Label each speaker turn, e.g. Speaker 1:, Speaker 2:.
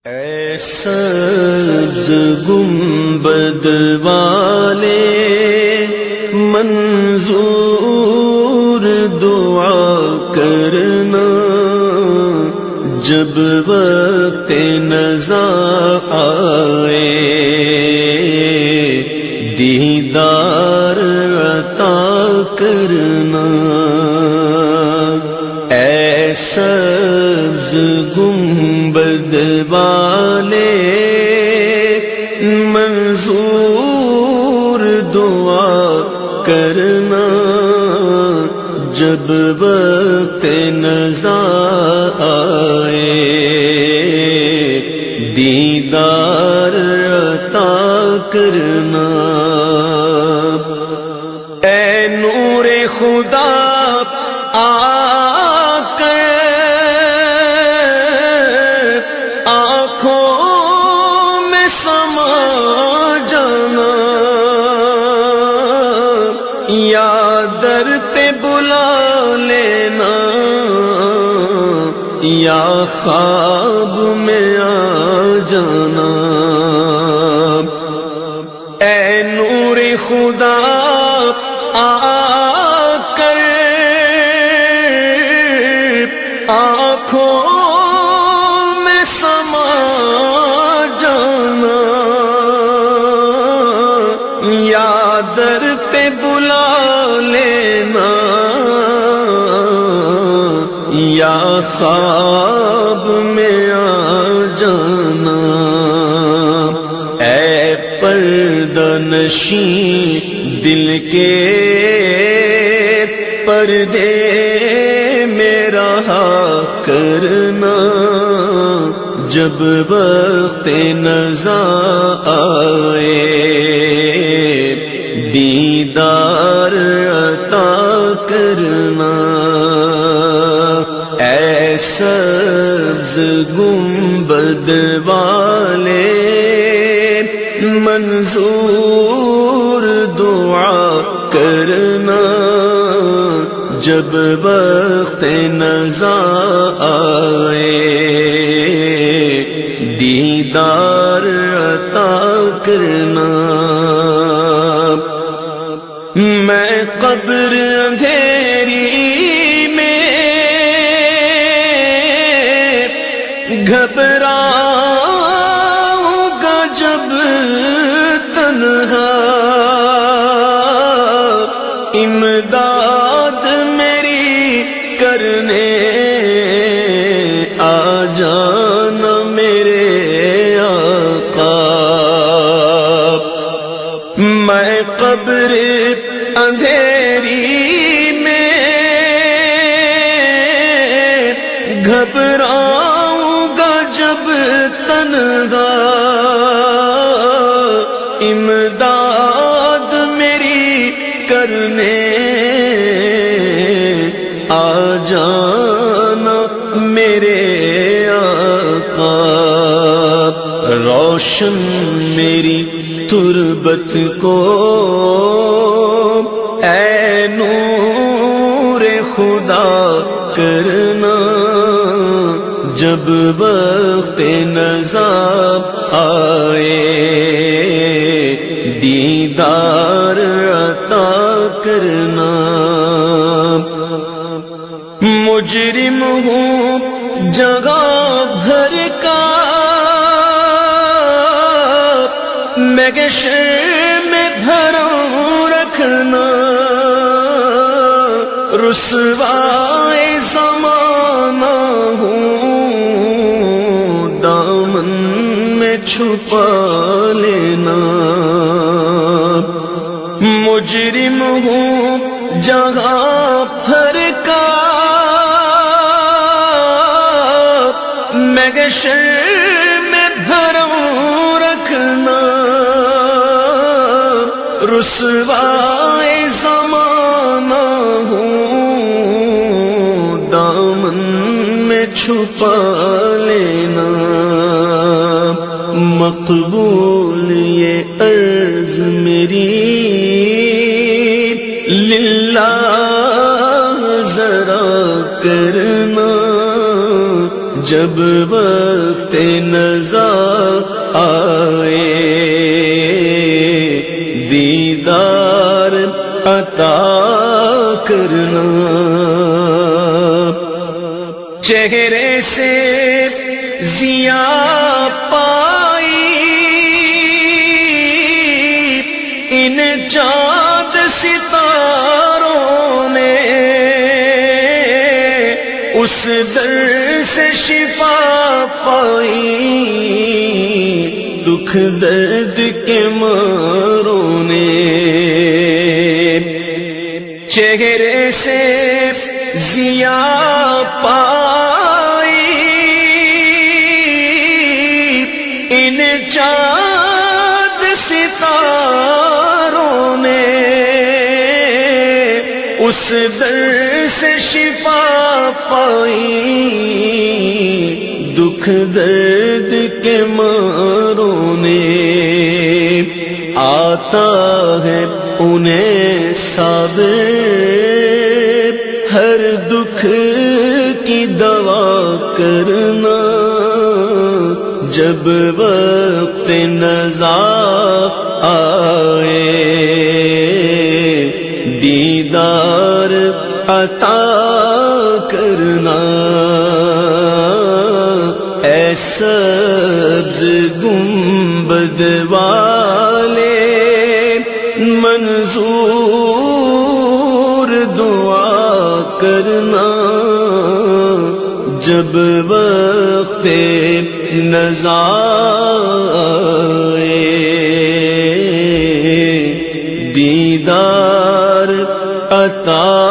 Speaker 1: اے سبز گنبد والے منظور دعا کرنا، جب وقت نزاع آئے دیدار عطا کرنا۔ اے سبز گنبد والے منظور دعا کرنا، جب وقت نزاع آئے دیدار عطا کرنا۔ اے نور خدا آ کر آنکھوں میں سما جانا، یا در پہ بلا لینا، یا خواب میں آ جانا۔ اے نور خدا آ کر آنکھوں میں سما جانا، یا در پہ بلا لینا، یا خواب میں آ جانا۔ اے پردہ نشین دل کے پردے میں رہا کرنا، جب وقت نزاع آئے دیدار عطا کرنا۔ اے سبز گنبد والے منظور دعا کرنا، جب وقت نزاع آئے دیدار عطا کرنا۔ میں قبر اندھیری میں گھبراؤں گا جب تنہا، امداد میری کرنے آ جانا میرے آقا۔ میں قبر اندھیری میں گھبراؤں گا جب تنہا، امداد میری کرنے آ جانا میرے آقا۔ روشن میری تربت کو اے نور خدا کرنا، جب وقت نزاع آئے دیدار عطا کرنا۔ مجرم ہوں جگہ بھر کا، میں گشر میں بھروں رکھنا، رسوائے زمانہ ہوں دامن میں چھپا لینا۔ مجرم ہوں جگہ بھر کا، میں گشر میں بھروں رکھنا، رسوائے زمانہ ہوں دامن میں چھپا لینا۔ مقبول یہ عرض میری للہ ذرا کرنا، جب جب وقت نزا آئے دیدار عطا کرنا، چہرے سے ضیا پائی ان چاند ستاروں نے، اس در سے شفا پائی دکھ درد کے ماروں نے، چہرے سے ضیا پائی ان چاند ستاروں نے، اس در سے شفا پائی دکھ درد کے ماروں نے، آتا ہے انہیں صابر ہر دکھ کی دوا کرنا، جب وقت نزا آئے دیدار عطا کرنا، اے سبز گنبد والے منظور دعا کرنا، جب وقت نزا آئے دیدار عطا